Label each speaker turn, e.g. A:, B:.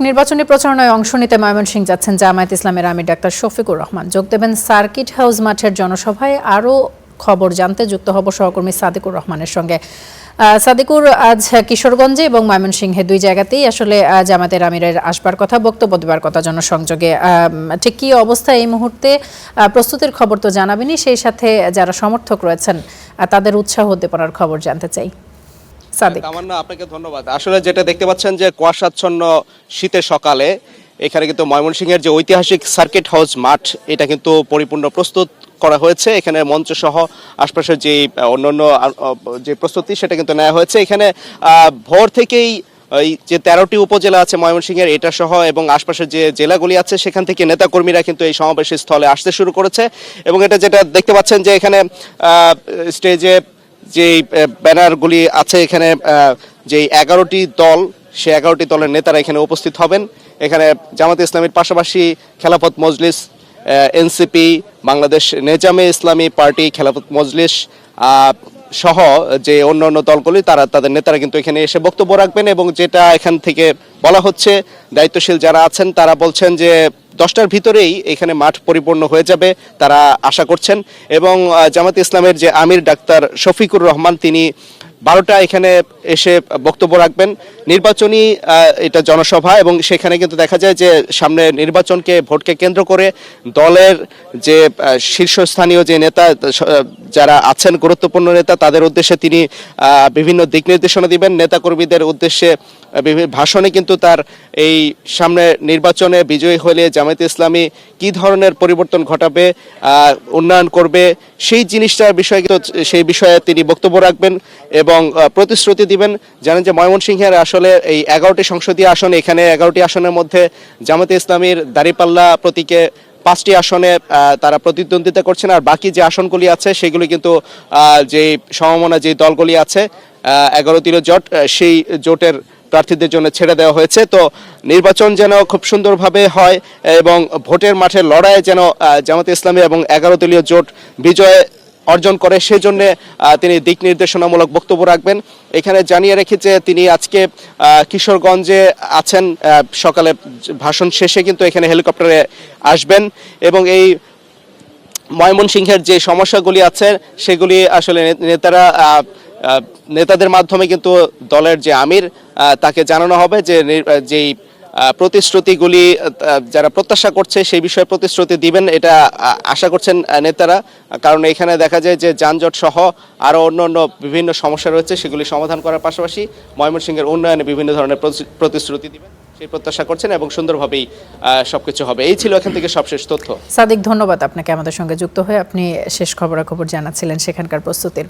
A: নির্বাচনী প্রচারণায় অংশ নিতে ময়মনসিংহ যাচ্ছেন জামায়াত ইসলামের আমির ডাক্তার শফিকুর রহমান। যোগ দেবেন সার্কিট হাউস মাঠের জনসভায়। আরও খবর জানতে যুক্ত হব সহকর্মী সাদিকুর রহমানের সঙ্গে। সাদিকুর, আজ কিশোরগঞ্জে এবং ময়মনসিংহে দুই জায়গাতেই আসলে জামায়াতের আমিরের আসবার কথা, বক্তব্য দেবার কথা জনসংযোগে। ঠিক কী অবস্থা এই মুহূর্তে? প্রস্তুতির খবর তো জানাবেনি, সেই সাথে যারা সমর্থক রয়েছেন তাদের উৎসাহ উদ্দীপনার খবর জানতে চাই।
B: তামান্না, আপনাকে ধন্যবাদ। আসলে যেটা দেখতে পাচ্ছেন যে কুয়াশাচ্ছন্ন শীতের সকালে এখানে কিন্তু ময়মনসিংহের যে ঐতিহাসিক সার্কিট হাউস মাঠ, এটা কিন্তু পরিপূর্ণ প্রস্তুত করা হয়েছে। এখানে মঞ্চ সহ আশপাশের যে অন্যান্য যে প্রস্তুতি সেটা কিন্তু নেওয়া হয়েছে। এখানে ভোর থেকেই এই যে 13টি উপজেলা আছে ময়মনসিংহের, এটা সহ এবং আশপাশের যে জেলাগুলি আছে সেখান থেকে নেতাকর্মীরা কিন্তু এই সমাবেশের স্থলে আসতে শুরু করেছে। এবং এটা যেটা দেখতে পাচ্ছেন যে এখানে স্টেজে যে ব্যানারগুলি আছে, এখানে যে 11টি দল, সে 11টি দলের নেতারা এখানে উপস্থিত হবেন। এখানে জামায়াতে ইসলামীর পাশাপাশি খেলাফত মজলিস, এনসিপি, বাংলাদেশ নেজামে ইসলামী পার্টি, খেলাফত মজলিস সহ যে অন্যান্য দলগুলি তাদের নেতারা কিন্তু এখানে এসে বক্তব্য রাখবেন। এবং যেটা এখান থেকে বলা হচ্ছে, দায়িত্বশীল যারা আছেন তারা বলছেন যে 10টার ভিতরেই এখানে মাঠ পরিপূর্ণ হয়ে যাবে, তারা আশা করছেন। এবং জামায়াতে ইসলামের যে আমির ডাক্তার শফিকুর রহমান, তিনি 12টা এখানে এসে বক্তব্য রাখবেন। নির্বাচনী এটা জনসভা, এবং সেখানে কিন্তু দেখা যায় যে সামনে নির্বাচনকে, ভোটকে কেন্দ্র করে দলের যে শীর্ষস্থানীয় যে নেতা যারা আছেন, গুরুত্বপূর্ণ নেতা, তাদের উদ্দেশ্যে তিনি বিভিন্ন দিক নির্দেশনা দিবেন। নেতাকর্মীদের উদ্দেশ্যে বিভিন্ন ভাষণে কিন্তু তার এই সামনে নির্বাচনে বিজয়ী হলে জামায়াতে ইসলামী কি ধরনের পরিবর্তন ঘটাবে, উন্নয়ন করবে, সেই জিনিসটার বিষয়ে সেই বিষয়ে তিনি বক্তব্য রাখবেন এবং প্রতিশ্রুতি দিবেন। জানেন যে ময়মনসিংহের আসলে এই 11টি সংসদীয় আসন, এখানে 11টি আসনের মধ্যে জামায়াতে ইসলামীর দাঁড়িপাল্লা প্রতীকে 5টি আসনে তারা প্রতিদ্বন্দ্বিতা করছেন। আর বাকি যে আসনগুলি আছে সেগুলি কিন্তু যে সমমনা যে দলগুলি আছে 11 জোট, সেই জোটের প্রার্থীদের জন্য ছেড়ে দেওয়া হয়েছে। তো নির্বাচন যেন খুব সুন্দরভাবে হয় এবং ভোটের মাঠে লড়াইয়ে যেন জামায়াতে ইসলামী এবং 11 দলীয় জোট বিজয় অর্জন করে, সেজন্য তিনি দিক নির্দেশনামূলক বক্তব্য রাখবেন। এখানে জানিয়ে রেখেছে তিনি আজকে কিশোরগঞ্জে আছেন, সকালে ভাষণ শেষে কিন্তু এখানে হেলিকপ্টারে আসবেন। এবং এই ময়মনসিংহের যে সমস্যাগুলি আছে সেগুলি আসলে নেতাদের মাধ্যমে কিন্তু দলের যে আমির তাকে জানানো হবে, যে যেই প্রতিশ্রুতিগুলি যারা প্রত্যাশা করছে সেই বিষয়ে প্রতিশ্রুতি দিবেন, এটা আশা করছেন নেতারা। কারণ এখানে দেখা যায় যে যানজট সহ আরও অন্য বিভিন্ন সমস্যা রয়েছে, সেগুলি সমাধান করার পাশাপাশি ময়মনসিংহের উন্নয়নে বিভিন্ন ধরনের প্রতিশ্রুতি দিবেন, সেই প্রত্যাশা করছেন এবং সুন্দরভাবেই সবকিছু হবে। এই ছিল এখান থেকে সবশেষ তথ্য।
A: সাদিক, ধন্যবাদ আপনাকে আমাদের সঙ্গে যুক্ত হয়ে। আপনি শেষ খবরাখবর জানাচ্ছিলেন সেখানকার প্রস্তুতির।